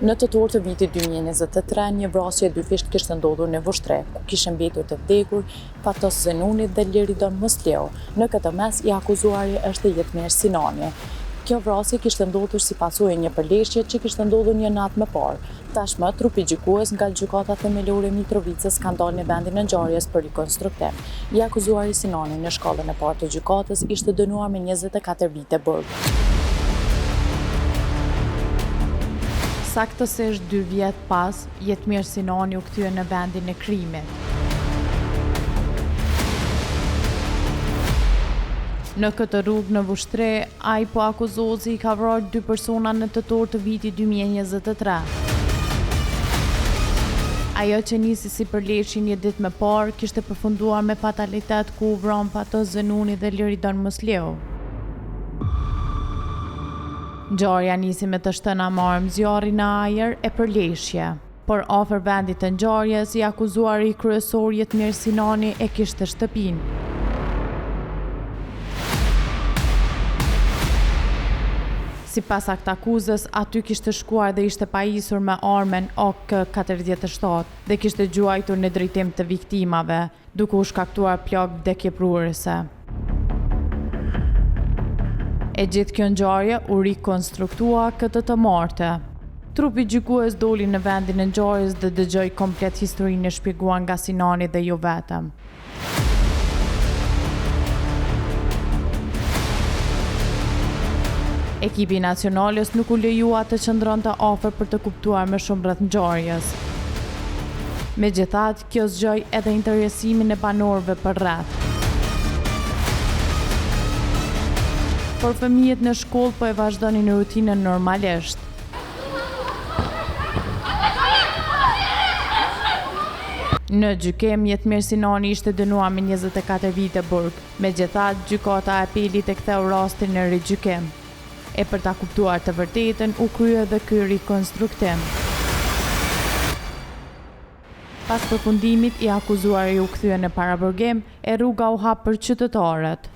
Në tetor të vitit 2023, një vrasje e dyfisht kishte ndodhur në Vushtre, ku kishin mbetur të vdekur Fatos Zenuni dhe Liridon Mosleu. Në këtë mes, i akuzuari është Jetmir Sinani. Kjo vrasje kishte ndodhur si pasojë një përleshje që kishte ndodhur një natë më parë. Tashmë, trupi gjykues nga gjykata themelore e Mitrovicës ka dalë në vendin e ngjarjes për rikonstruktim. I akuzuari Sinani në shkallën e parë të gjykatës ishte dënuar me 24 vite burg. Saktësisht 2 vjet pas, Jetmir Sinani u kthye në vendin e krimit. Në këtë rrugë në Vushtre, ai po akuzozi i ka vrarë 2 persona në tetor të vitit 2023. Ajo që nisi si përleshje një ditë më parë, kishte përfunduar me fatalitet ku u vran Fatos Zenuni dhe Liridon Mosleu. Ngjarja nisi me të shtëna marrëm zjarri në ajër e përleshje, por afër vendit të ngjarjes, i akuzuari kryesor Jetmir Sinani e kishte shtëpinë. Sipas aktakuzës, aty kishte shkuar dhe ishte pajisur me armën AK-47 dhe kishte gjuajtur në drejtim të viktimave, duke u shkaktuar plagë vdekjeprurëse. E gjithë kjo ngjarje u rikonstruktua këtë të martë. Trupi gjykues doli në vendin e ngjarjes dhe dëgjoi komplet historinë e shpjeguar nga Sinani dhe jo vetëm. Ekipi nacionales nuk u lejua të qëndronte afër për të kuptuar më shumë rreth ngjarjes. Megjithatë, kjo zgjoi edhe interesimin e banorëve për rreth. Por fëmijët në shkollë po e vazhdonin rutinën normalisht. Në gjykim, Jetmir Sinani ishte dënuar me 24 vite burg. Megjithatë, gjykata e apelit e ktheu rastin në rigjykim. E për ta kuptuar të vërtetën, u krye edhe ky rikonstruktim. Pas përfundimit, i akuzuari u kthye në paraburgim e rruga u hap për qytetarët.